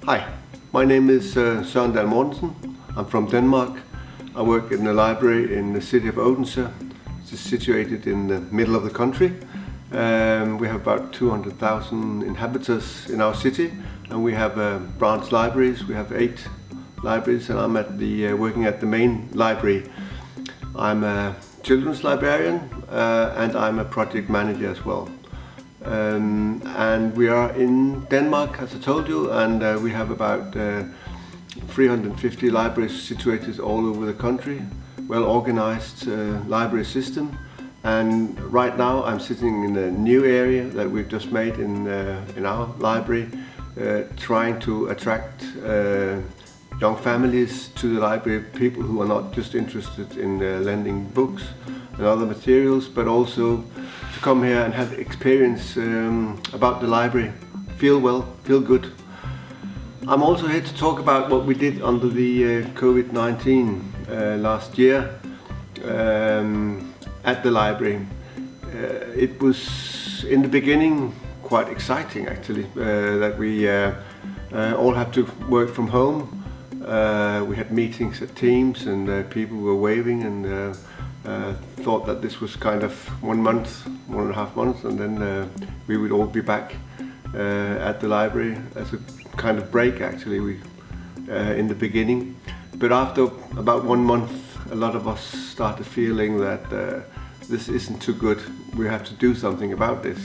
Hi, my name is Søren Dahl Mortensen. I'm from Denmark. I work in a library in the city of Odense. It's situated in the middle of the country. We have about 200,000 inhabitants in our city, and we have branch libraries. We have 8 libraries, and I'm working at the main library. I'm a children's librarian and I'm a project manager as well. And we are in Denmark, as I told you, and we have about 350 libraries situated all over the country, well organized library system. And right now I'm sitting in a new area that we've just made in our library, trying to attract young families to the library, people who are not just interested in lending books and other materials, but also to come here and have experience about the library, feel well, feel good. I'm also here to talk about what we did under the Covid-19 last year at the library. It was in the beginning quite exciting actually, that we all had to work from home. We had meetings at Teams and people were waving and thought that this was kind of 1 month, 1.5 months, and then we would all be back at the library as a kind of break actually in the beginning. But after about 1 month, a lot of us started feeling that this isn't too good. We have to do something about this.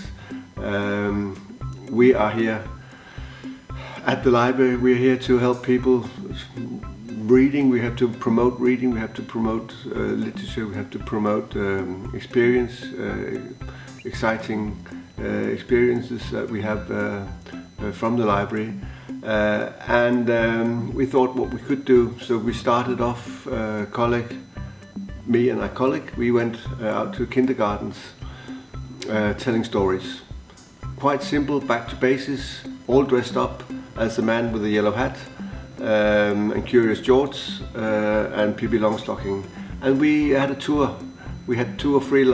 We are here at the library. We're here to help people reading. We have to promote reading. We have to promote literature. We have to promote experience, exciting experiences that we have from the library. And we thought what we could do. So we started off, me and a colleague, we went out to kindergartens telling stories. Quite simple, back to basics, all dressed up as the man with the yellow hat and Curious George and Pippi Longstocking. And we had a tour. We had 2 or 3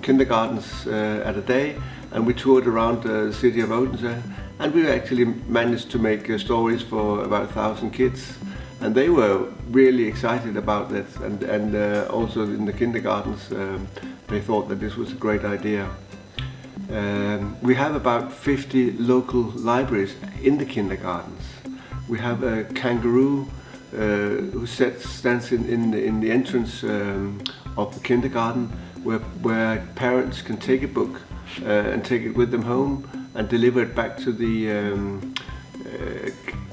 kindergartens at a day, and we toured around the city of Odense, and we actually managed to make stories for about 1,000 kids. And they were really excited about that, and also in the kindergartens they thought that this was a great idea. We have about 50 local libraries in the kindergartens. We have a kangaroo who stands in the entrance of the kindergarten, where parents can take a book and take it with them home and deliver it back to the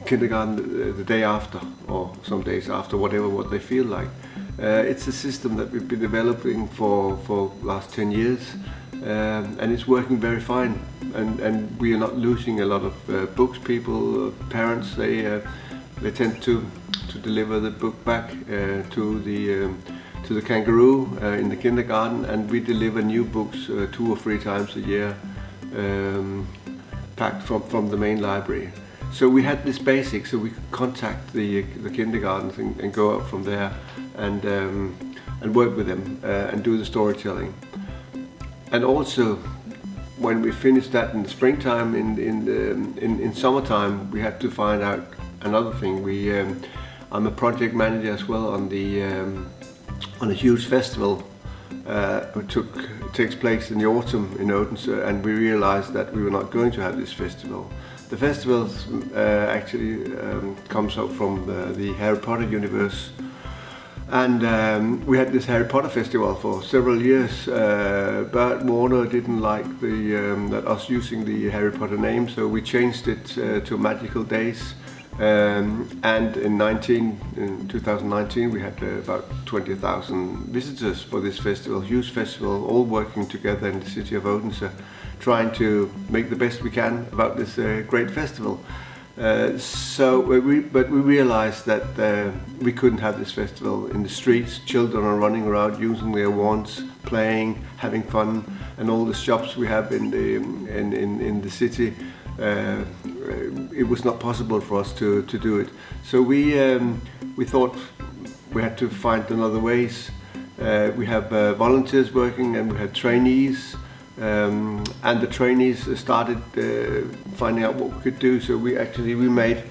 kindergarten the day after, or some days after, what they feel like. It's a system that we've been developing for last 10 years, and it's working very fine. And we are not losing a lot of books. People, parents, they tend to deliver the book back to the kangaroo in the kindergarten, and we deliver new books 2 or 3 times a year, packed from the main library. So we had this basic, so we could contact the kindergartens and go up from there and work with them and do the storytelling. And also, when we finished that in the springtime, in summertime, we had to find out another thing. I'm a project manager as well on a huge festival which takes place in the autumn in Odense, and we realized that we were not going to have this festival. The festival actually comes up from the Harry Potter universe, and we had this Harry Potter festival for several years, but Warner didn't like that us using the Harry Potter name, so we changed it to Magical Days. And in 2019 we had about 20,000 visitors for this festival, huge festival, all working together in the city of Odense, trying to make the best we can about this great festival. But we realized that we couldn't have this festival in the streets. Children are running around using their wands, playing, having fun, and all the shops we have in the city. It was not possible for us to do it. So we thought we had to find another ways. We have volunteers working, and we had trainees And the trainees started finding out what we could do. So we made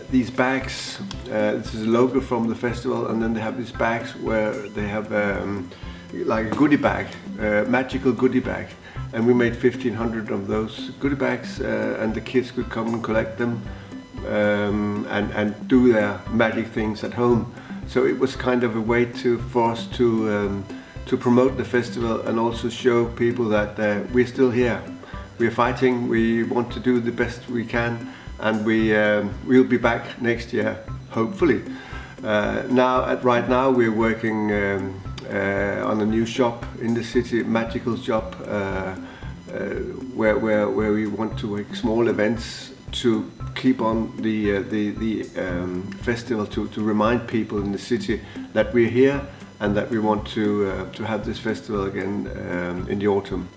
these bags. This is a logo from the festival, and then they have these bags where they have like a goodie bag, magical goodie bag, and we made 1,500 of those goodie bags, and the kids could come and collect them and do their magic things at home. So it was kind of a way for us to promote the festival and also show people that we're still here. We're fighting. We want to do the best we can, and we'll be back next year, hopefully. Right now we're working on a new shop in the city, magical shop, where we want to make small events to keep on the festival, to remind people in the city that we're here and that we want to have this festival again in the autumn.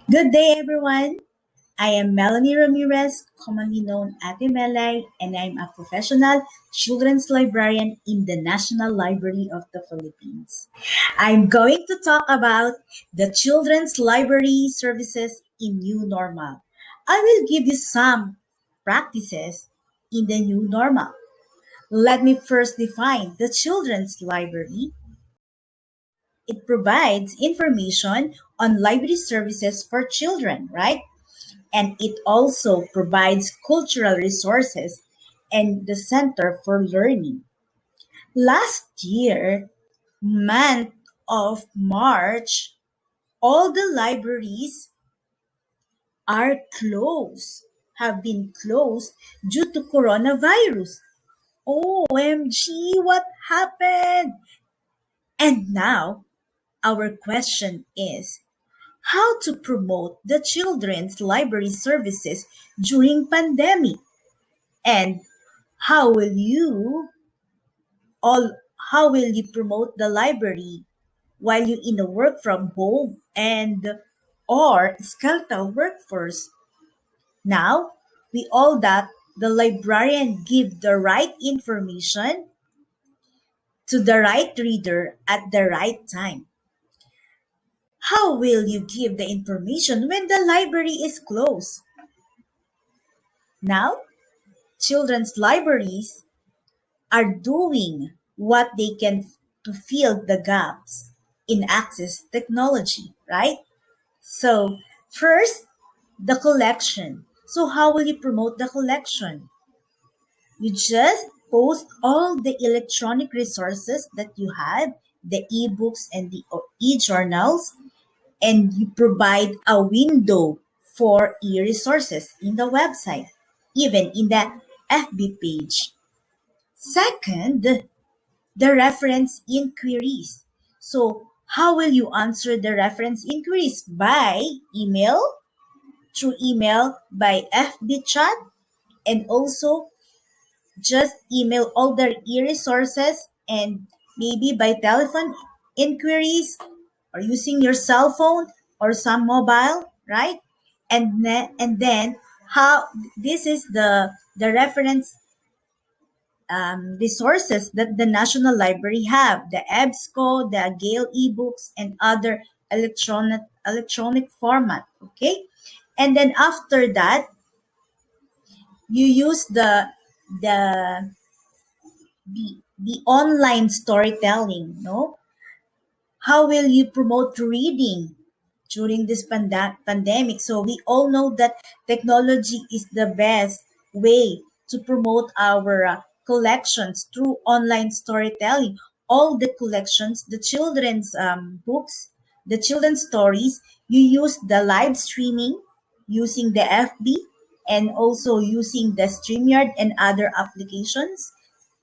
Good day, everyone. I am Melanie Ramirez, commonly known as Mele, and I'm a professional children's librarian in the National Library of the Philippines. I'm going to talk about the children's library services in new normal. I will give you some practices in the new normal. Let me first define the children's library. It provides information on library services for children, right? And it also provides cultural resources and the center for learning. Last year, month of March, all the libraries are closed, have been closed due to coronavirus. OMG, what happened? And now, our question is, how to promote the children's library services during pandemic, and how will you all how will you promote the library while you in a work from home and or skeletal workforce. Now we all that the librarian give the right information to the right reader at the right time. How will you give the information when the library is closed? Now children's libraries are doing what they can to fill the gaps in access technology, right? So, first, the collection. So, how will you promote the collection? You just post all the electronic resources that you have, the ebooks and the e-journals, and you provide a window for e-resources in the website, even in the FB page. Second, the reference inquiries. So, how will you answer the reference inquiries? By email, through email, by FB chat, and also just email all the e-resources, and maybe by telephone inquiries or using your cell phone or some mobile, right? And then how this is the reference resources that the National Library have, the EBSCO, the Gale ebooks, and other electronic format. Okay, and then after that, you use the the online storytelling. No, how will you promote reading during this pandemic? So we all know that technology is the best way to promote our collections through online storytelling. All the collections, the children's books, the children's stories, you use the live streaming using the FB and also using the StreamYard and other applications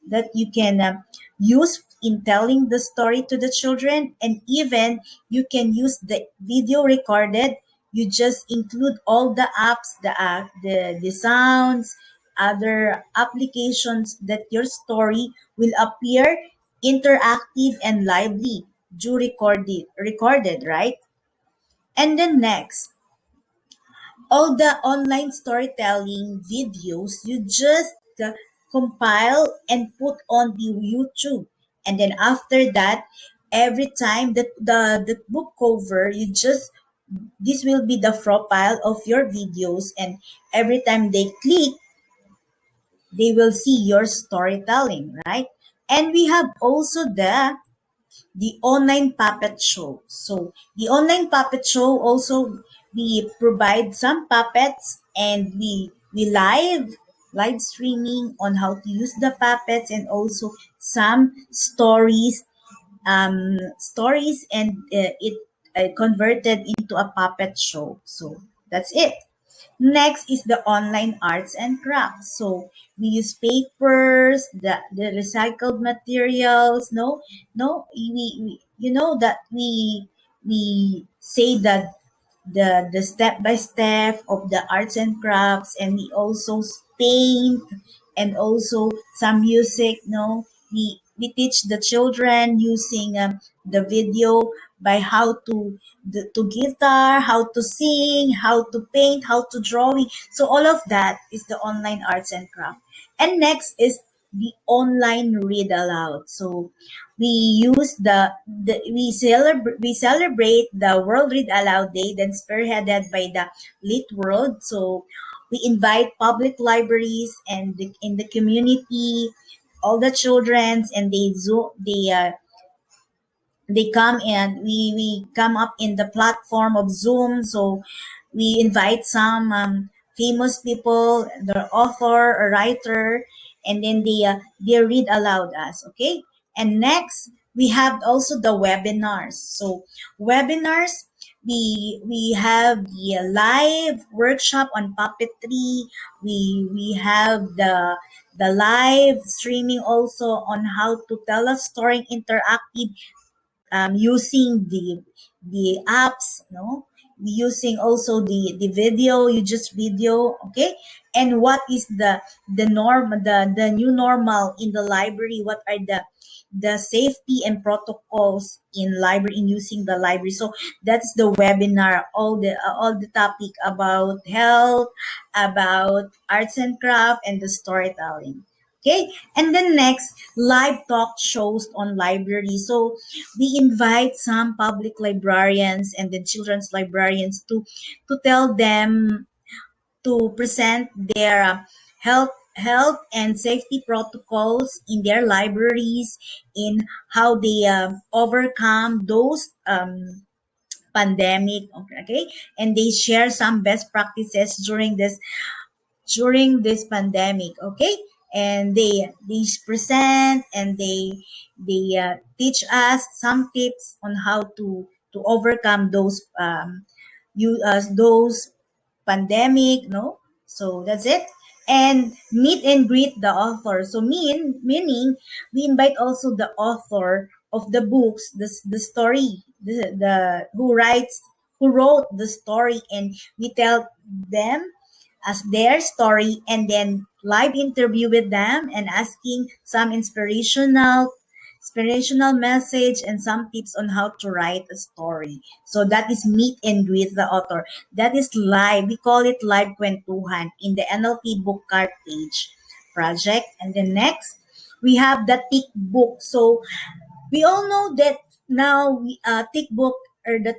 that you can use in telling the story to the children, and even you can use the video recorded. You just include all the apps, the sounds, other applications that your story will appear interactive and lively. do recorded, right? And then next, all the online storytelling videos you just compile and put on the YouTube. And then after that, every time that the book cover, you just this will be the profile of your videos, and every time they click, they will see your storytelling, right? And we have also the online puppet show. So the online puppet show also, we provide some puppets, and we live streaming on how to use the puppets, and also some stories, and it converted into a puppet show. So that's it. Next is the online arts and crafts. So we use papers, the recycled materials. No, we you know that we say that the step by step of the arts and crafts, and we also paint, and also some music. No, we teach the children using the video by how to guitar, how to sing, how to paint, how to drawing. So all of that is the online arts and craft. And next is the online read aloud. So we use we celebrate the World Read Aloud Day, then spearheaded by the Lit World. So we invite public libraries and in the community, all the childrens, and they come, and we come up in the platform of Zoom. So we invite some famous people, the author or writer, and then they read aloud us. Okay. And next, we have also the webinars. So webinars, we have the live workshop on puppetry. We have the live streaming also on how to tell a story interactive, using the apps, no, using also the video, you just video. Okay. And what is the new normal in the library, what are the safety and protocols in library, in using the library. So that's the webinar, all the topic about health, about arts and craft, and the storytelling. Okay. And then next, live talk shows on library. So we invite some public librarians and the children's librarians to tell them, to present their health and safety protocols in their libraries, in how they overcome those pandemic. Okay. And they share some best practices during this pandemic. Okay. And they present, and they teach us some tips on how to overcome those pandemic. No, so that's it. And meet and greet the author. So meaning we invite also the author of the books, the story, the who wrote the story, and we tell them as their story, and then live interview with them, and asking some inspirational message and some tips on how to write a story. So that is meet and greet the author. That is live. We call it live kwentuhan in the NLP book card page project. And then next, we have the tick book. So we all know that now TikTok, or the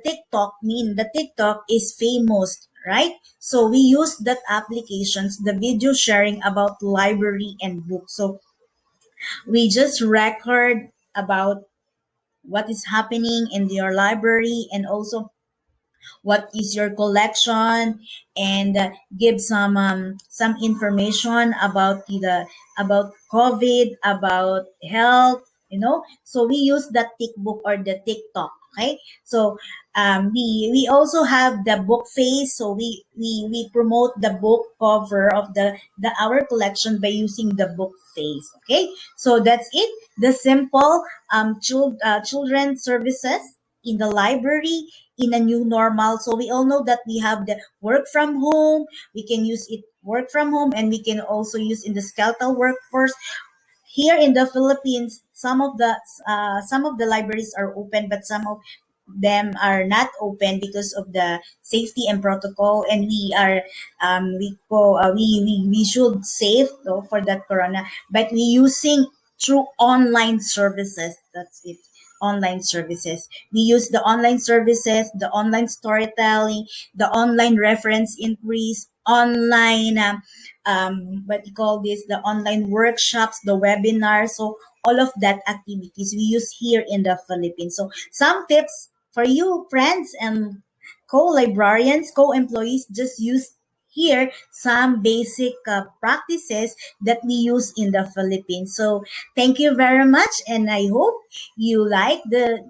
TikTok is famous, right? So we use that applications, the video sharing about library and books. So we just record about what is happening in your library, and also what is your collection, and give some information about about COVID, about health. So we use the book or the TikTok. Okay. So we also have the book face. So we promote the book cover of the our collection by using the book face. Okay. So that's it, the simple children services in the library in a new normal. So we all know that we have the work from home. We can use it work from home, and we can also use in the skeletal workforce. Here in the Philippines, some of the libraries are open, but some of them are not open because of the safety and protocol, and we should save though for that corona, but we using through online services. That's it. Online services. We use the online services, the online storytelling, the online reference inquiries, online what you call this, the online workshops, the webinars. So all of that activities we use here in the Philippines. So some tips for you, friends and co-librarians, co-employees, just use here some basic practices that we use in the Philippines. So thank you very much, and I hope you like the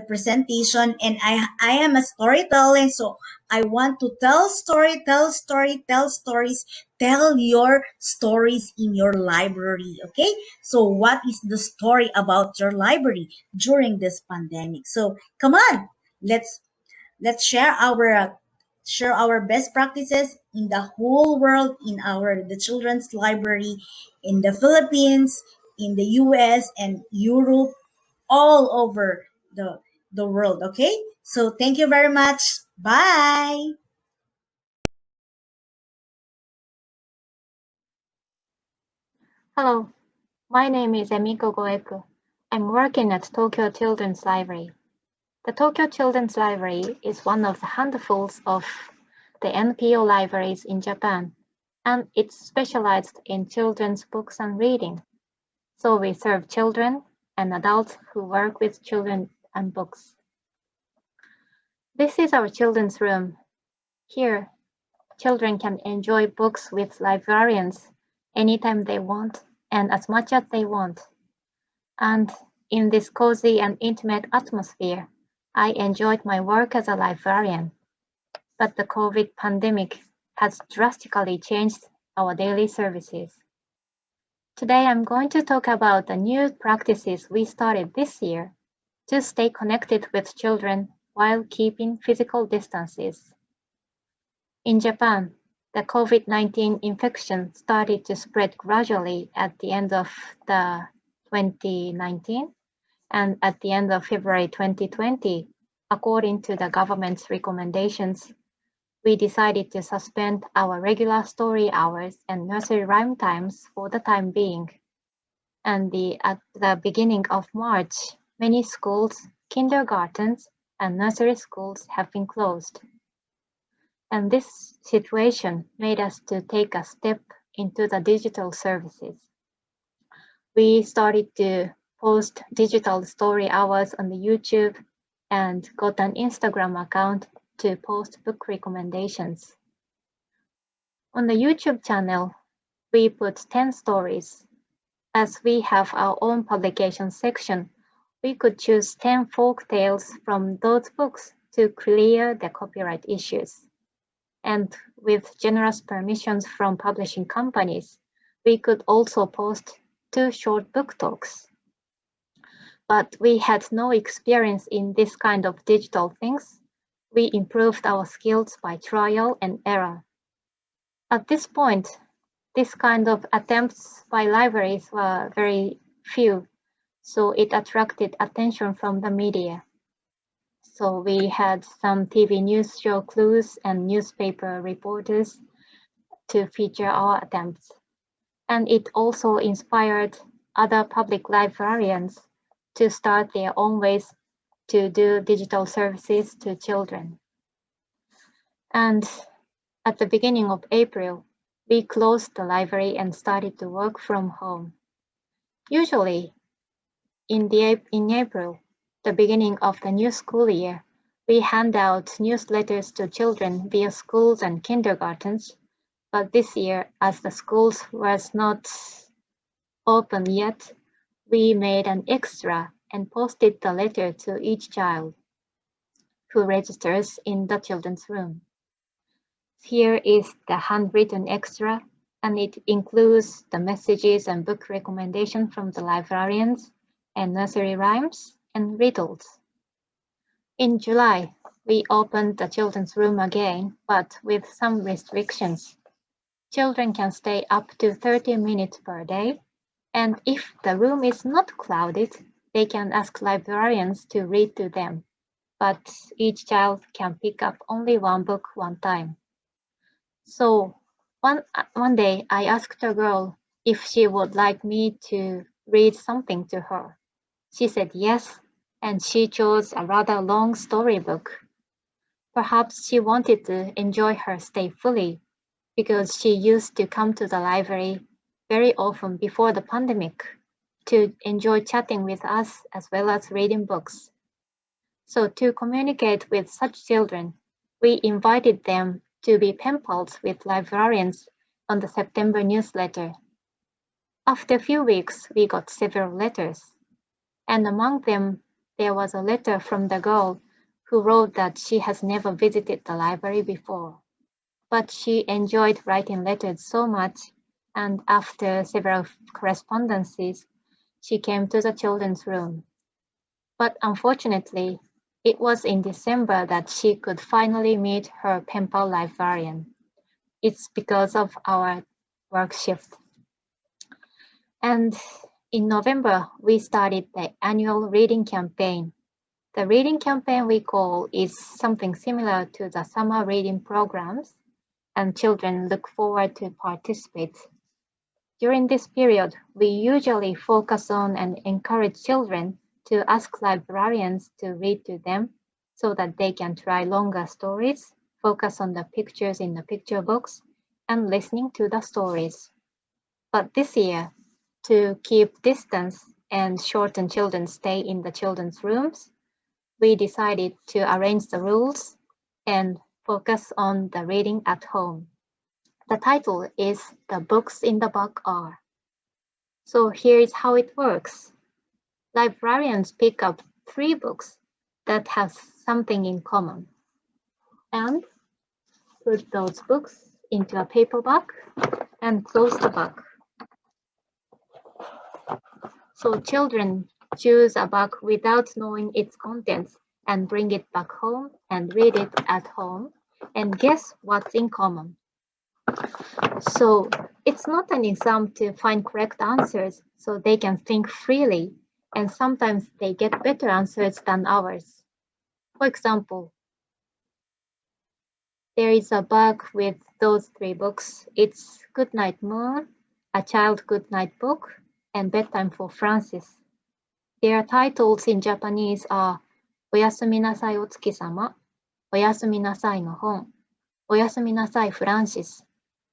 presentation. And I am a storyteller, so I want to tell stories, tell your stories in your library. Okay, so what is the story about your library during this pandemic? So come on, let's let's share our best practices in the whole world, in our the children's library in the Philippines, in the US and Europe, all over the world. Okay, so thank you very much. Bye. Hello, my name is Emiko Goeku. I'm working at Tokyo Children's Library. The Tokyo Children's Library is one of the handfuls of the NPO libraries in Japan, and it's specialized in children's books and reading. So we serve children and adults who work with children and books. This is our children's room. Here, children can enjoy books with librarians anytime they want and as much as they want. And in this cozy and intimate atmosphere, I enjoyed my work as a librarian. But the COVID pandemic has drastically changed our daily services. Today I'm going to talk about the new practices we started this year to stay connected with children while keeping physical distances. In Japan, the COVID-19 infection started to spread gradually at the end of the 2019 and at the end of February 2020, according to the government's recommendations, we decided to suspend our regular story hours and nursery rhyme times for the time being. And at the beginning of March, many schools, kindergartens, and nursery schools have been closed. And this situation made us to take a step into the digital services. We started to post digital story hours on the YouTube and got an Instagram account to post book recommendations. On the YouTube channel, we put 10 stories. As we have our own publication section, we could choose 10 folk tales from those books to clear the copyright issues. And with generous permissions from publishing companies, we could also post 2 short book talks. But we had no experience in this kind of digital things. We improved our skills by trial and error. At this point, this kind of attempts by libraries were very few, so it attracted attention from the media. So we had some TV news show clues and newspaper reporters to feature our attempts. And it also inspired other public librarians to start their own ways to do digital services to children. And at the beginning of April, we closed the library and started to work from home. Usually, in April, the beginning of the new school year, we hand out newsletters to children via schools and kindergartens. But this year, as the schools was not open yet, we made an extra and posted the letter to each child who registers in the children's room. Here is the handwritten extra, and it includes the messages and book recommendations from the librarians and nursery rhymes and riddles. In July, we opened the children's room again, but with some restrictions. Children can stay up to 30 minutes per day, And if the room is not crowded, they can ask librarians to read to them, but each child can pick up only one book one time. So one day I asked a girl if she would like me to read something to her. She said yes, and she chose a rather long storybook. Perhaps she wanted to enjoy her stay fully, because she used to come to the library very often before the pandemic to enjoy chatting with us as well as reading books. So to communicate with such children, we invited them to be pen pals with librarians on the September newsletter. After a few weeks, we got several letters, and among them there was a letter from the girl who wrote that she has never visited the library before, but she enjoyed writing letters so much, and after several correspondences, she came to the children's room. But unfortunately, it was in December that she could finally meet her pen pal librarian. It's because of our work shift. And in November, we started the annual reading campaign. The reading campaign we call is something similar to the summer reading programs, and children look forward to participate. During this period, we usually focus on and encourage children to ask librarians to read to them so that they can try longer stories, focus on the pictures in the picture books, and listening to the stories. But this year, to keep distance and shorten children's stay in the children's rooms, we decided to arrange the rules and focus on the reading at home. The title is The Books in the Book Are. So here is how it works. Librarians pick up 3 books that have something in common and put those books into a paper bag and close the bag. So children choose a bag without knowing its contents and bring it back home and read it at home and guess what's in common. So it's not an exam to find correct answers, so they can think freely, and sometimes they get better answers than ours. For example, there is a bag with those 3 books. It's Goodnight Moon, A Child Goodnight Book, and Bedtime for Francis. Their titles in Japanese are Oyasumi nasai Otsuki-sama, Oyasumi nasai no hon, Oyasumi nasai Francis.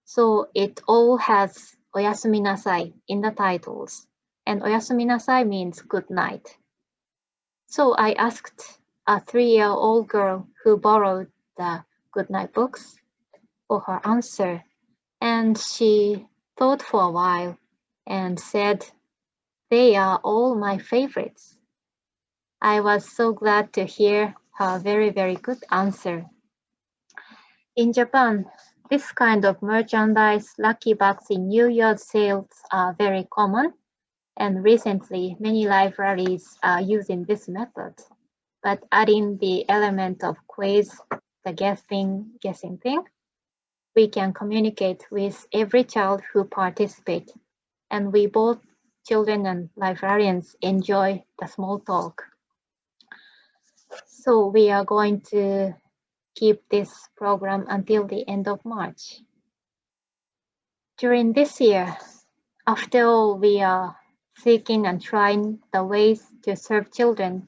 So it all has Oyasumi nasai in the titles, and Oyasumi nasai means good night. So I asked a 3-year-old girl who borrowed the good night books for her answer, and she thought for a while and said, "They are all my favorites." I was so glad to hear her very, very good answer. In Japan, this kind of merchandise, lucky bags in New Year's sales are very common, and recently many libraries are using this method. But adding the element of quiz, the guessing thing, we can communicate with every child who participates, and we both, children and librarians, enjoy the small talk. So we are going to keep this program until the end of March. During this year, after all, we are seeking and trying the ways to serve children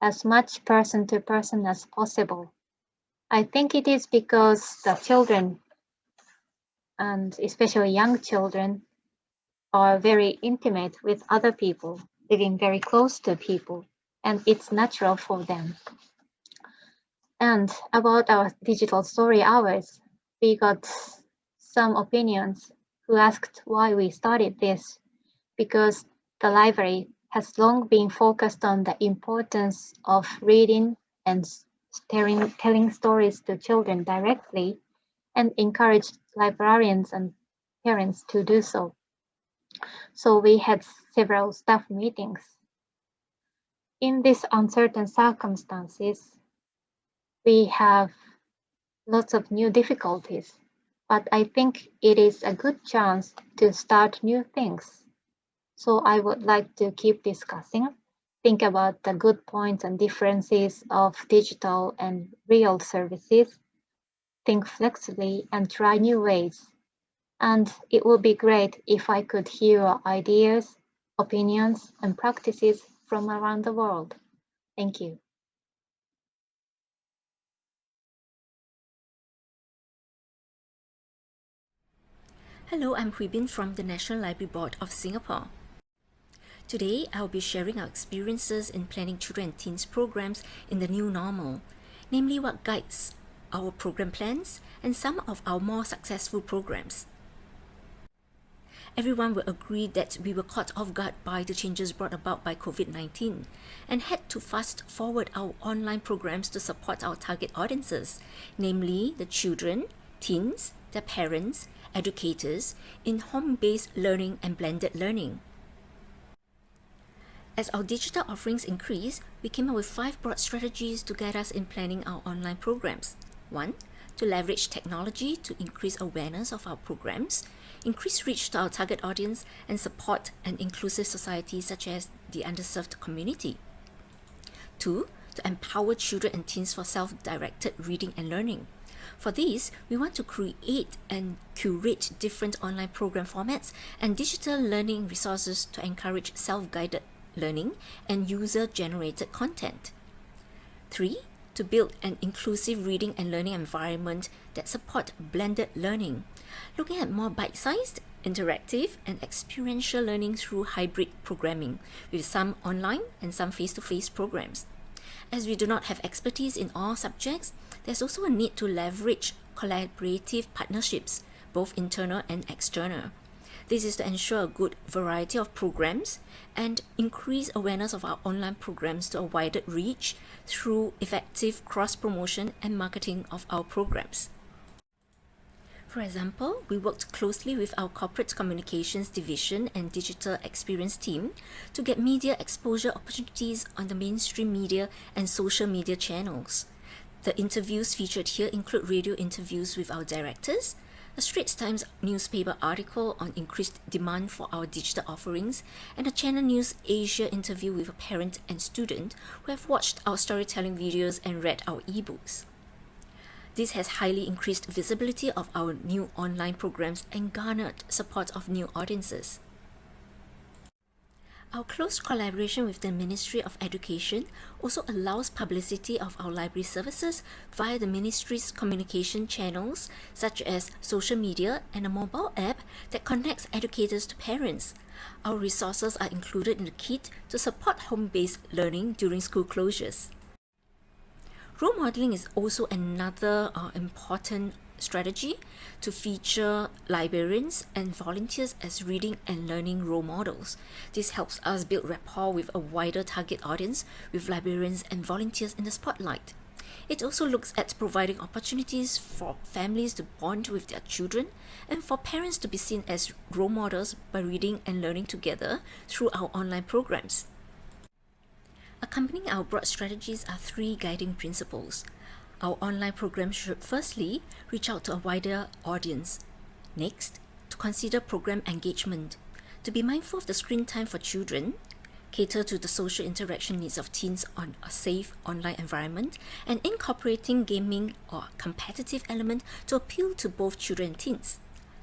as much person to person as possible. I think it is because the children, and especially young children, are very intimate with other people, living very close to people, and it's natural for them. And about our digital story hours, we got some opinions who asked why we started this, because the library has long been focused on the importance of reading and telling stories to children directly, and encouraged librarians and parents to do so. So we had several staff meetings. In these uncertain circumstances, we have lots of new difficulties, but I think it is a good chance to start new things. So I would like to keep discussing, think about the good points and differences of digital and real services, think flexibly and try new ways. And it would be great if I could hear ideas, opinions, and practices from around the world. Thank you. Hello, I'm Hui Bin from the National Library Board of Singapore. Today, I'll be sharing our experiences in planning children and teens programs in the new normal, namely what guides our program plans and some of our more successful programs. Everyone will agree that we were caught off guard by the changes brought about by COVID-19 and had to fast forward our online programs to support our target audiences, namely the children, teens, their parents, educators in home-based learning and blended learning. As our digital offerings increase, we came up with 5 broad strategies to guide us in planning our online programs. 1. To leverage technology to increase awareness of our programs, increase reach to our target audience, and support an inclusive society such as the underserved community. 2. To empower children and teens for self-directed reading and learning. For this, we want to create and curate different online program formats and digital learning resources to encourage self-guided learning and user-generated content. 3. To build an inclusive reading and learning environment that support blended learning, looking at more bite-sized, interactive, and experiential learning through hybrid programming, with some online and some face-to-face programs. As we do not have expertise in all subjects, there's also a need to leverage collaborative partnerships, both internal and external. This is to ensure a good variety of programs and increase awareness of our online programs to a wider reach through effective cross-promotion and marketing of our programs. For example, we worked closely with our Corporate Communications Division and Digital Experience team to get media exposure opportunities on the mainstream media and social media channels. The interviews featured here include radio interviews with our directors, a Straits Times newspaper article on increased demand for our digital offerings, and a Channel News Asia interview with a parent and student who have watched our storytelling videos and read our ebooks. This has highly increased visibility of our new online programs and garnered support of new audiences. Our close collaboration with the Ministry of Education also allows publicity of our library services via the Ministry's communication channels such as social media and a mobile app that connects educators to parents. Our resources are included in the kit to support home-based learning during school closures. Role modeling is also another important strategy to feature librarians and volunteers as reading and learning role models. This helps us build rapport with a wider target audience with librarians and volunteers in the spotlight. It also looks at providing opportunities for families to bond with their children and for parents to be seen as role models by reading and learning together through our online programs. Accompanying our broad strategies are 3 guiding principles. Our online programs should firstly reach out to a wider audience. Next, to consider program engagement, to be mindful of the screen time for children, cater to the social interaction needs of teens on a safe online environment, and incorporating gaming or competitive element to appeal to both children and teens.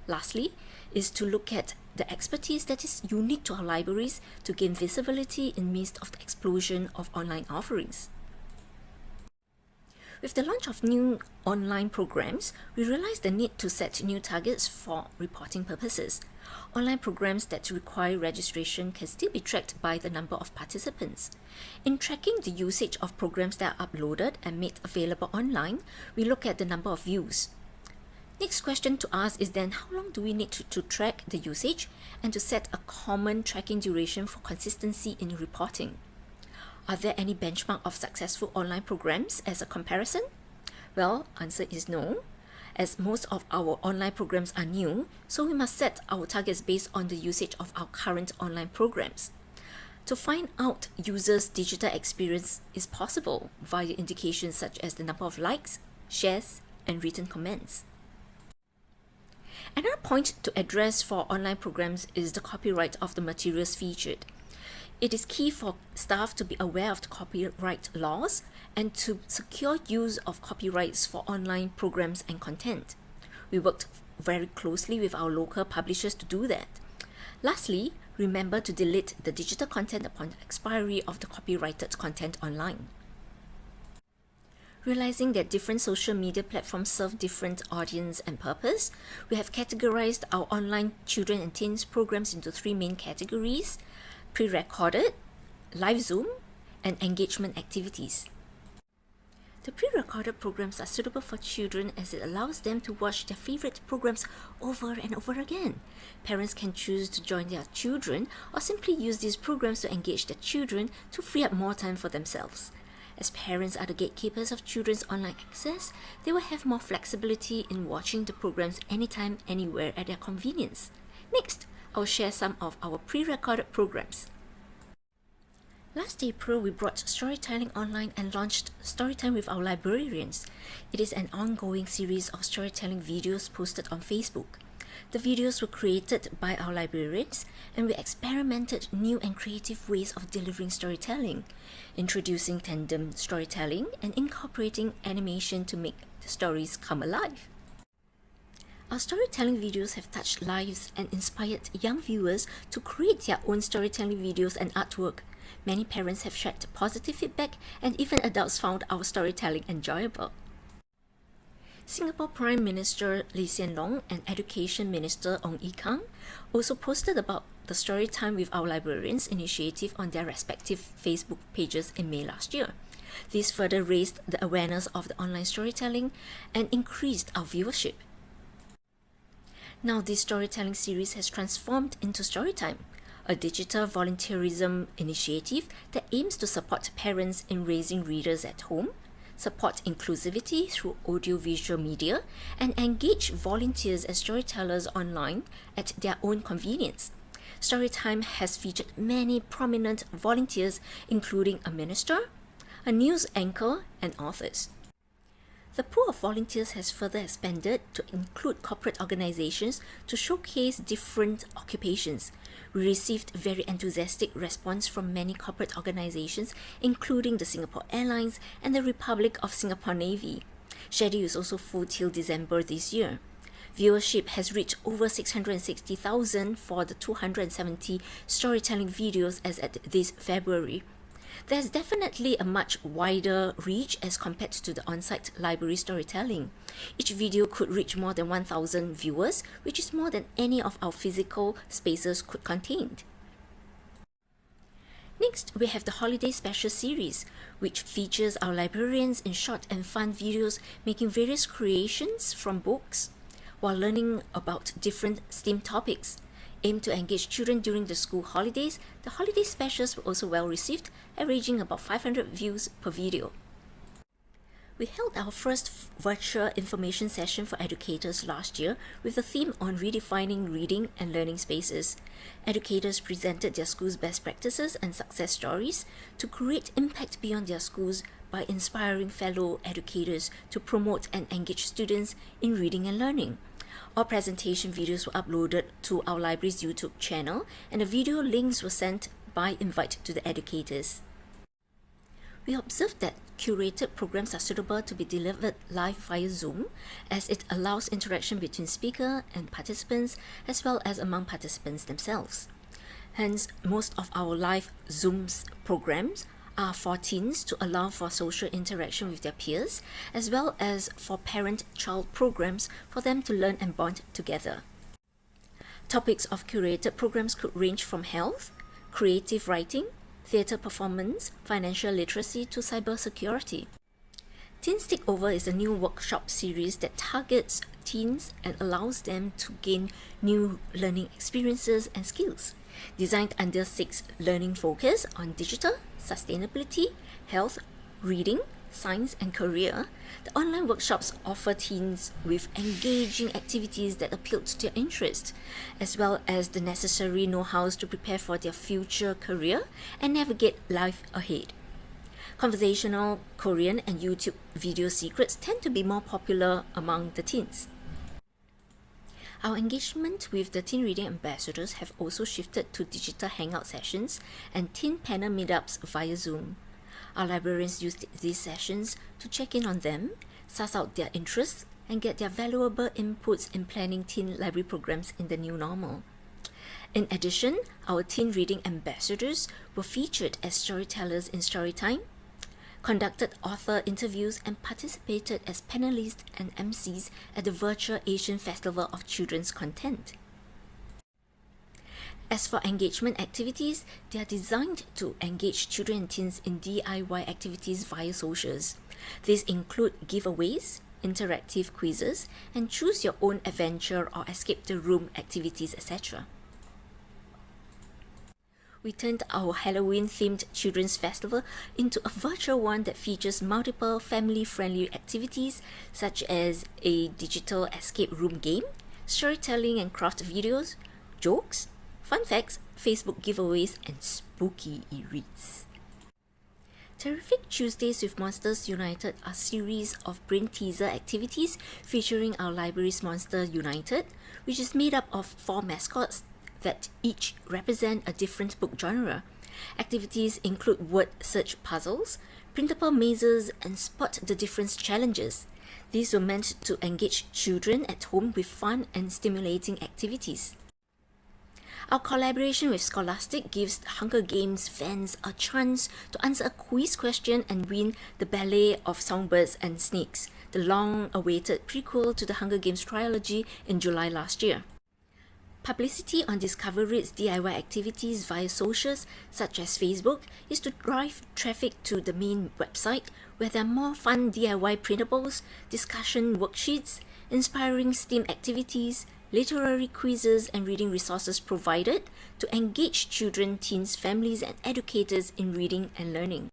Lastly, is to look at the expertise that is unique to our libraries to gain visibility in midst of the explosion of online offerings. With the launch of new online programs, we realized the need to set new targets for reporting purposes. Online programs that require registration can still be tracked by the number of participants. In tracking the usage of programs that are uploaded and made available online, we look at the number of views. Next question to ask is then, how long do we need to track the usage and to set a common tracking duration for consistency in reporting? Are there any benchmark of successful online programs as a comparison? Well, answer is no, as most of our online programs are new, so we must set our targets based on the usage of our current online programs. To find out users' digital experience is possible via indications such as the number of likes, shares, and written comments. Another point to address for online programs is the copyright of the materials featured. It is key for staff to be aware of the copyright laws and to secure use of copyrights for online programs and content. We worked very closely with our local publishers to do that. Lastly, remember to delete the digital content upon expiry of the copyrighted content online. Realizing that different social media platforms serve different audience and purpose, we have categorized our online children and teens programs into 3 main categories: pre-recorded, live Zoom, and engagement activities. The pre-recorded programs are suitable for children as it allows them to watch their favorite programs over and over again. Parents can choose to join their children or simply use these programs to engage their children to free up more time for themselves. As parents are the gatekeepers of children's online access, they will have more flexibility in watching the programs anytime, anywhere at their convenience. Next, I'll share some of our pre-recorded programs. Last April, we brought storytelling online and launched Storytime with our librarians. It is an ongoing series of storytelling videos posted on Facebook. The videos were created by our librarians, and we experimented new and creative ways of delivering storytelling, introducing tandem storytelling and incorporating animation to make the stories come alive. Our storytelling videos have touched lives and inspired young viewers to create their own storytelling videos and artwork. Many parents have shared positive feedback, and even adults found our storytelling enjoyable. Singapore Prime Minister Lee Hsien Loong and Education Minister Ong Ye Kung also posted about the Storytime with our librarians initiative on their respective Facebook pages in May last year. This further raised the awareness of the online storytelling and increased our viewership. Now this storytelling series has transformed into Storytime, a digital volunteerism initiative that aims to support parents in raising readers at home, support inclusivity through audio-visual media, and engage volunteers as storytellers online at their own convenience. Storytime has featured many prominent volunteers, including a minister, a news anchor, and authors. The pool of volunteers has further expanded to include corporate organizations to showcase different occupations. We received very enthusiastic response from many corporate organizations, including the Singapore Airlines and the Republic of Singapore Navy. Schedule is also full till December this year. Viewership has reached over 660,000 for the 270 storytelling videos as at this February. There's definitely a much wider reach as compared to the on-site library storytelling. Each video could reach more than 1,000 viewers, which is more than any of our physical spaces could contain. Next, we have the Holiday Special Series, which features our librarians in short and fun videos making various creations from books while learning about different STEAM topics. Aimed to engage children during the school holidays, the holiday specials were also well received, averaging about 500 views per video. We held our first virtual information session for educators last year with a theme on redefining reading and learning spaces. Educators presented their school's best practices and success stories to create impact beyond their schools by inspiring fellow educators to promote and engage students in reading and learning. All presentation videos were uploaded to our library's YouTube channel, and the video links were sent by invite to the educators. We observed that curated programs are suitable to be delivered live via Zoom, as it allows interaction between speaker and participants, as well as among participants themselves. Hence, most of our live Zooms programs are for teens to allow for social interaction with their peers, as well as for parent-child programs for them to learn and bond together. Topics of curated programs could range from health, creative writing, theatre performance, financial literacy to cybersecurity. Teens Take Over is a new workshop series that targets teens and allows them to gain new learning experiences and skills. Designed under 6 learning focus on digital, sustainability, health, reading, science, and career, the online workshops offer teens with engaging activities that appeal to their interests, as well as the necessary know-hows to prepare for their future career and navigate life ahead. Conversational Korean and YouTube video secrets tend to be more popular among the teens. Our engagement with the Teen Reading Ambassadors have also shifted to digital hangout sessions and teen panel meetups via Zoom. Our librarians used these sessions to check in on them, suss out their interests, and get their valuable inputs in planning teen library programs in the new normal. In addition, our Teen Reading Ambassadors were featured as storytellers in Storytime, conducted author interviews, and participated as panelists and MCs at the virtual Asian Festival of Children's Content. As for engagement activities, they are designed to engage children and teens in DIY activities via socials. These include giveaways, interactive quizzes, and choose your own adventure or escape the room activities, etc. We turned our Halloween-themed Children's Festival into a virtual one that features multiple family-friendly activities such as a digital escape room game, storytelling and craft videos, jokes, fun facts, Facebook giveaways, and spooky e-reads. Terrific Tuesdays with Monsters United are a series of brain teaser activities featuring our library's Monster United, which is made up of 4 mascots that each represent a different book genre. Activities include word search puzzles, printable mazes, and spot the difference challenges. These were meant to engage children at home with fun and stimulating activities. Our collaboration with Scholastic gives Hunger Games fans a chance to answer a quiz question and win the Ballet of Songbirds and Snakes, the long-awaited prequel to the Hunger Games trilogy in July last year. Publicity on Discover Read's DIY activities via socials such as Facebook is to drive traffic to the main website, where there are more fun DIY printables, discussion worksheets, inspiring STEAM activities, literary quizzes, and reading resources provided to engage children, teens, families, and educators in reading and learning.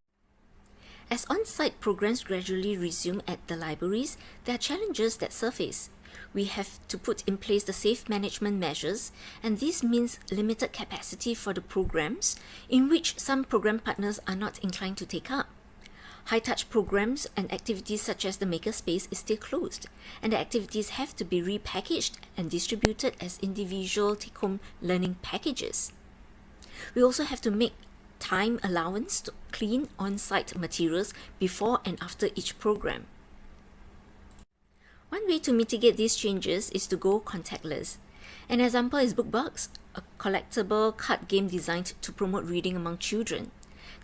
As on-site programs gradually resume at the libraries, there are challenges that surface. We have to put in place the safe management measures, and this means limited capacity for the programs, in which some program partners are not inclined to take up. High-touch programs and activities such as the Makerspace is still closed, and the activities have to be repackaged and distributed as individual take-home learning packages. We also have to make time allowance to clean on-site materials before and after each program. One way to mitigate these changes is to go contactless. An example is BookBucks, a collectible card game designed to promote reading among children.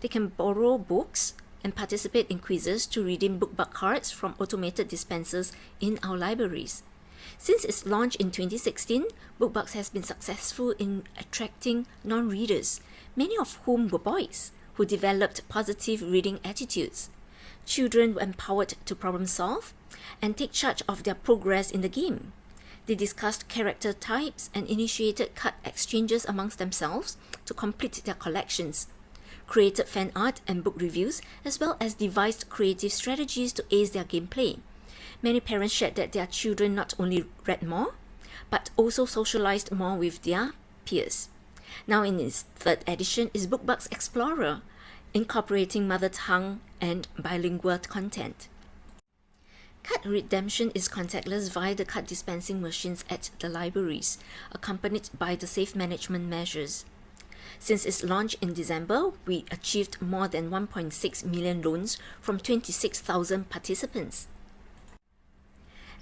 They can borrow books and participate in quizzes to redeem BookBuck cards from automated dispensers in our libraries. Since its launch in 2016, BookBucks has been successful in attracting non-readers, many of whom were boys, who developed positive reading attitudes. Children were empowered to problem solve and take charge of their progress in the game. They discussed character types and initiated card exchanges amongst themselves to complete their collections, created fan art and book reviews, as well as devised creative strategies to ace their gameplay. Many parents shared that their children not only read more, but also socialized more with their peers. Now in its 3rd edition is BookBucks Explorer, incorporating mother tongue and bilingual content. Card redemption is contactless via the card dispensing machines at the libraries, accompanied by the safe management measures. Since its launch in December, we achieved more than 1.6 million loans from 26,000 participants.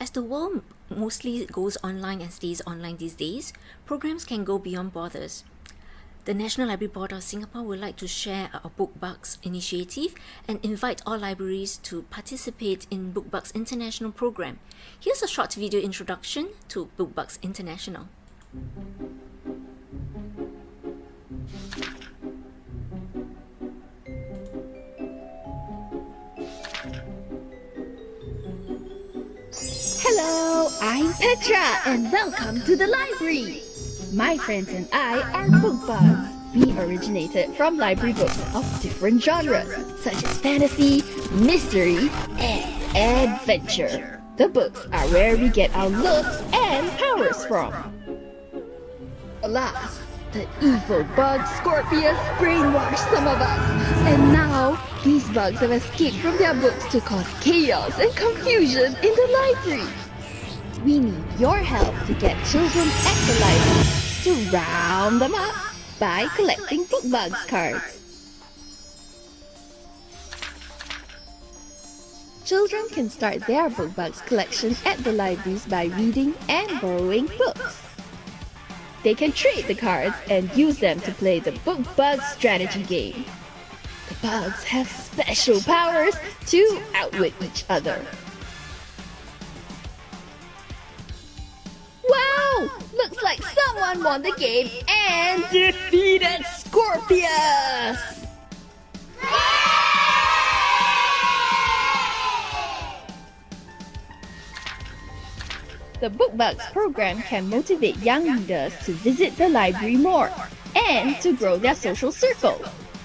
As the world mostly goes online and stays online these days, programs can go beyond borders. The National Library Board of Singapore would like to share our BookBucks initiative and invite all libraries to participate in BookBucks International program. Here's a short video introduction to BookBucks International. Hello, I'm Petra and welcome to the library. My friends and I are book bugs. We originated from library books of different genres such as fantasy, mystery, and adventure. The books are where we get our looks and powers from. Alas, the evil bug Scorpius brainwashed some of us, and now these bugs have escaped from their books to cause chaos and confusion in the library. We need your help to get children at the library to round them up by collecting bookbugs cards. Children can start their bookbugs collection at the libraries by reading and borrowing books. They can trade the cards and use them to play the bookbug strategy game. The bugs have special powers to outwit each other. Wow! Looks like someone won the game and defeated Scorpius! The BookBugs program can motivate young readers to visit the library more and to grow their social circle.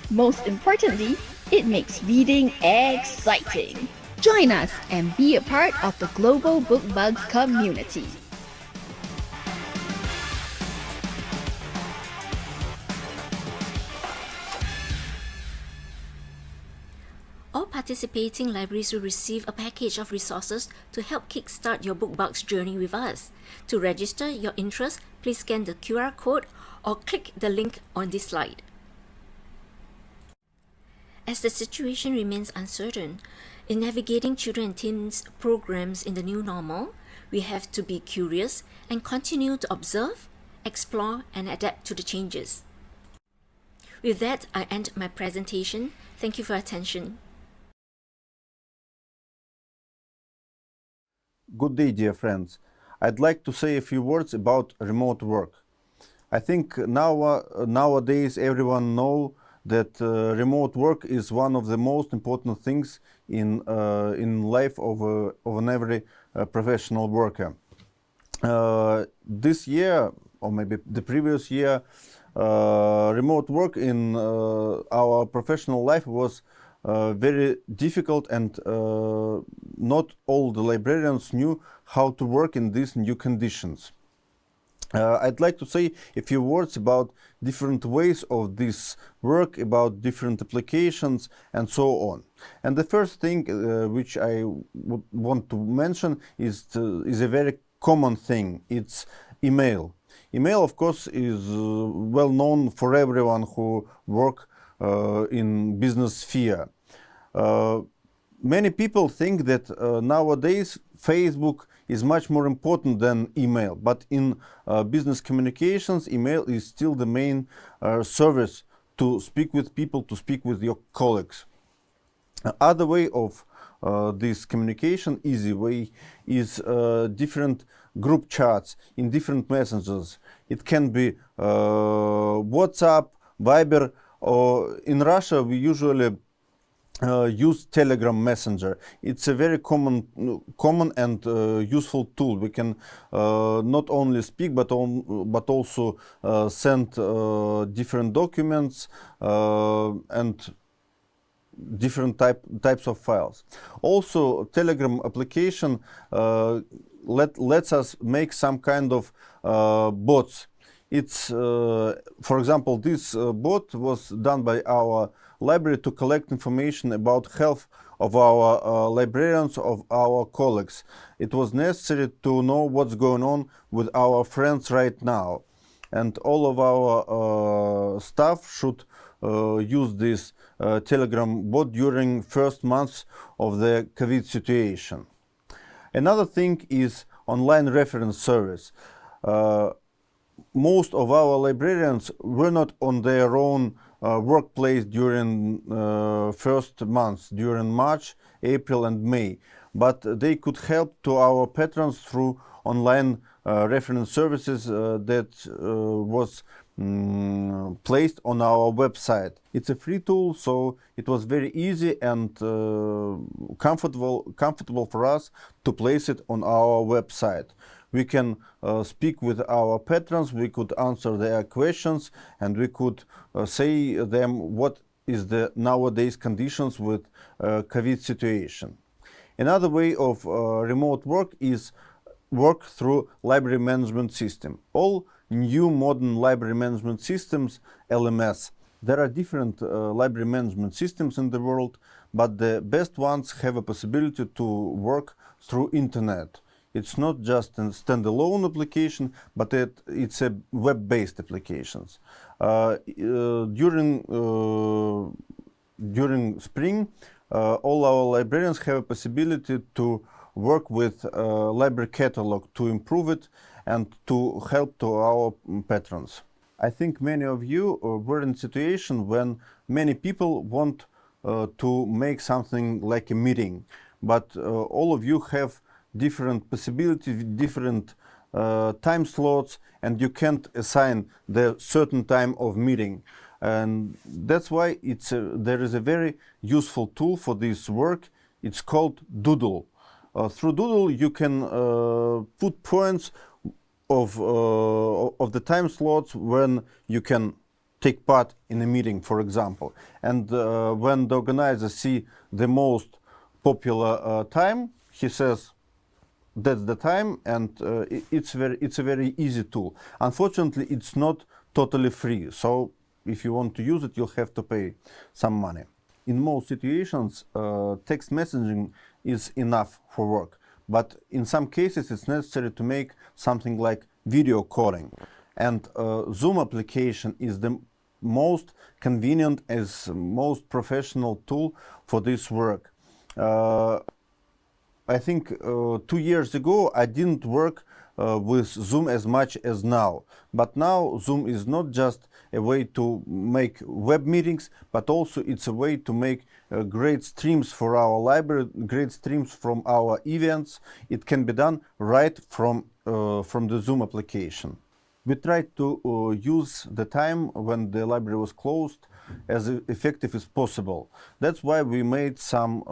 Most importantly, it makes reading exciting. Join us and be a part of the global BookBugs community. All participating libraries will receive a package of resources to help kickstart your BookBugs journey with us. To register your interest, please scan the QR code or click the link on this slide. As the situation remains uncertain, in navigating children and teens programs in the new normal, we have to be curious and continue to observe, explore, and adapt to the changes. With that, I end my presentation. Thank you for your attention. Good day, dear friends. I'd like to say a few words about remote work. I think nowadays everyone knows that remote work is one of the most important things in life of an every professional worker. This year, or maybe the previous year, remote work in our professional life was very difficult, and not all the librarians knew how to work in these new conditions. I'd like to say a few words about different ways of this work, about different applications, and so on. And the first thing which I would want to mention is a very common thing. It's email. Email, of course, is well known for everyone who work in business sphere. Many people think that nowadays Facebook is much more important than email, but in business communications, email is still the main service to speak with people, to speak with your colleagues. Other way of this communication, easy way, is different group chats in different messengers. It can be WhatsApp, Viber, or in Russia we usually use Telegram Messenger. It's a very common and useful tool. We can not only speak but also send different documents and different types of files. Also, Telegram application lets us make some kind of bots. It's, for example, this bot was done by our library to collect information about health of our librarians, of our colleagues. It was necessary to know what's going on with our friends right now. And all of our staff should use this Telegram bot during first months of the COVID situation. Another thing is online reference service. Most of our librarians were not on their own workplace during first months, during March, April and May, but they could help to our patrons through online reference services that was placed on our website. It's a free tool, so it was very easy and comfortable for us to place it on our website. We can speak with our patrons, we could answer their questions, and we could say them what is the nowadays conditions with COVID situation. Another way of remote work is work through library management system. All new modern library management systems, LMS, there are different library management systems in the world, but the best ones have a possibility to work through internet. It's not just a standalone application, but it's a web-based applications. During spring, all our librarians have a possibility to work with library catalog to improve it and to help to our patrons. I think many of you were in a situation when many people want to make something like a meeting, but all of you have different possibilities, different time slots, and you can't assign the certain time of meeting. And that's why there is a very useful tool for this work. It's called Doodle. Through Doodle you can put points of the time slots when you can take part in a meeting, for example. And when the organizer see the most popular time, he says that's the time, and it's a very easy tool. Unfortunately, it's not totally free, so if you want to use it, you'll have to pay some money. In most situations, text messaging is enough for work, but in some cases it's necessary to make something like video calling, and Zoom application is the most convenient, as most professional tool for this work. I think 2 years ago I didn't work with Zoom as much as now, but now Zoom is not just a way to make web meetings, but also it's a way to make great streams for our library, great streams from our events. It can be done right from the Zoom application. We tried to use the time when the library was closed as effective as possible. That's why we made some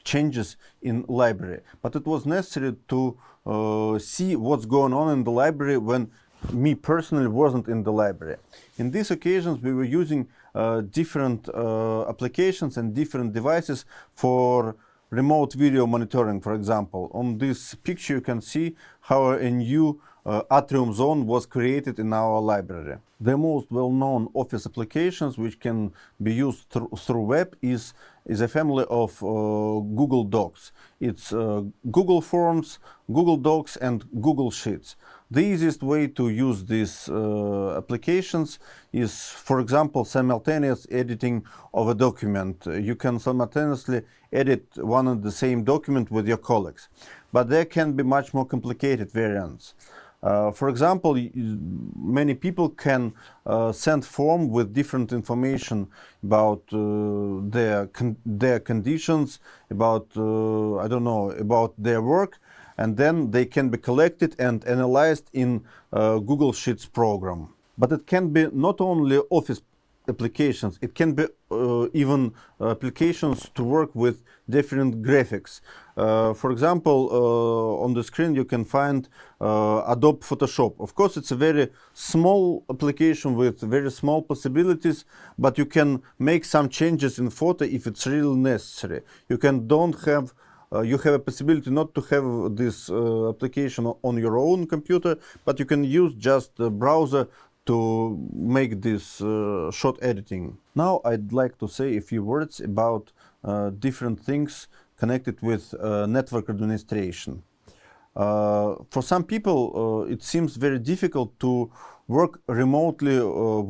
changes in library. But it was necessary to see what's going on in the library when me personally wasn't in the library. In these occasions we were using different applications and different devices for remote video monitoring, for example. On this picture you can see how a new atrium zone was created in our library. The most well-known office applications which can be used through web is a family of Google Docs. It's Google Forms, Google Docs, and Google Sheets. The easiest way to use these applications is, for example, simultaneous editing of a document. You can simultaneously edit one and the same document with your colleagues, but there can be much more complicated variants. For example, many people can send form with different information about their conditions, about I don't know, about their work, and then they can be collected and analyzed in Google Sheets program. But it can be not only office applications, it can be even applications to work with different graphics. For example, on the screen you can find Adobe Photoshop. Of course, it's a very small application with very small possibilities, but you can make some changes in photo if it's really necessary. You have a possibility not to have this application on your own computer, but you can use just the browser to make this short editing. Now I'd like to say a few words about different things connected with network administration. For some people it seems very difficult to work remotely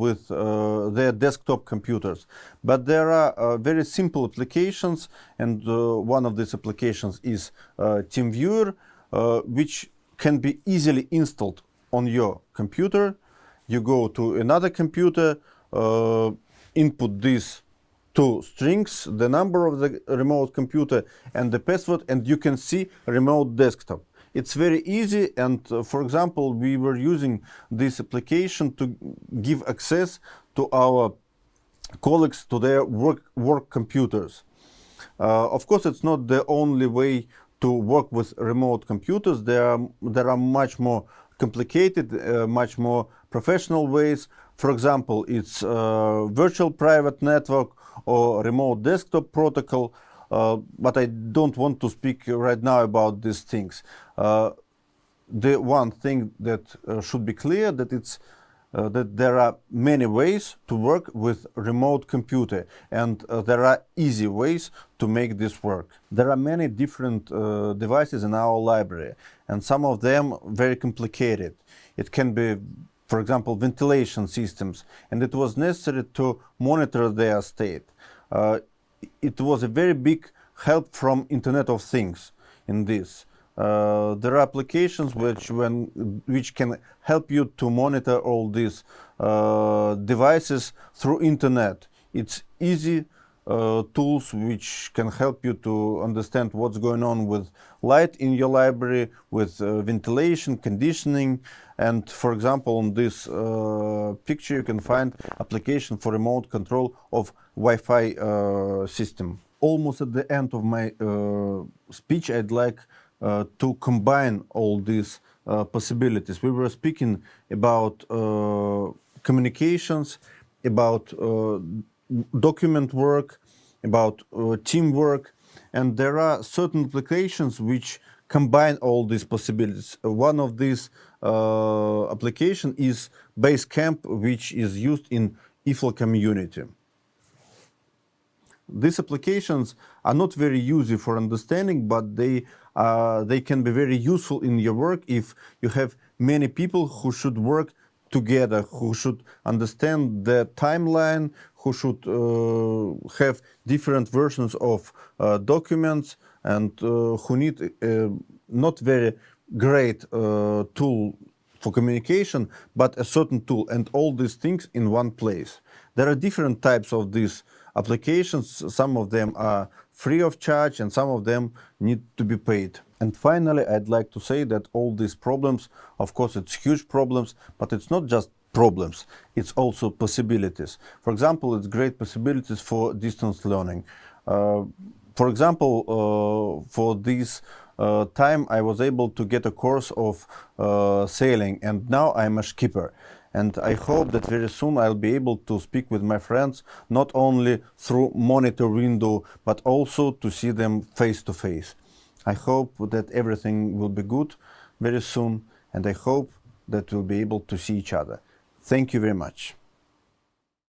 with their desktop computers, but there are very simple applications, and one of these applications is TeamViewer, which can be easily installed on your computer. You go to another computer, input these two strings, the number of the remote computer and the password, and you can see remote desktop. It's very easy, and for example, we were using this application to give access to our colleagues to their work computers. Of course, it's not the only way to work with remote computers. There are much more complicated, much more professional ways. For example, it's virtual private network or remote desktop protocol, but I don't want to speak right now about these things. The one thing that should be clear, that it's that there are many ways to work with remote computer, and there are easy ways to make this work. There are many different devices in our library, and some of them very complicated. It can be, for example, ventilation systems, and it was necessary to monitor their state. It was a very big help from Internet of Things in this. There are applications which can help you to monitor all these devices through internet. It's easy tools which can help you to understand what's going on with light in your library, with ventilation, conditioning, and for example, on this picture you can find application for remote control of Wi-Fi system. Almost at the end of my speech, I'd like to combine all these possibilities. We were speaking about communications, about document work, about teamwork, and there are certain applications which combine all these possibilities. One of these applications is Basecamp, which is used in IFLA community. These applications are not very easy for understanding, but they can be very useful in your work if you have many people who should work together, who should understand the timeline, who should have different versions of documents, and who need not very great tool for communication, but a certain tool, and all these things in one place. There are different types of these applications. Some of them are free of charge and some of them need to be paid. And finally, I'd like to say that all these problems, of course, it's huge problems, but it's not just problems, it's also possibilities. For example, it's great possibilities for distance learning. For example, for this time I was able to get a course of sailing, and now I'm a skipper. And I hope that very soon I'll be able to speak with my friends, not only through monitor window, but also to see them face to face. I hope that everything will be good very soon, and I hope that we'll be able to see each other. Thank you very much.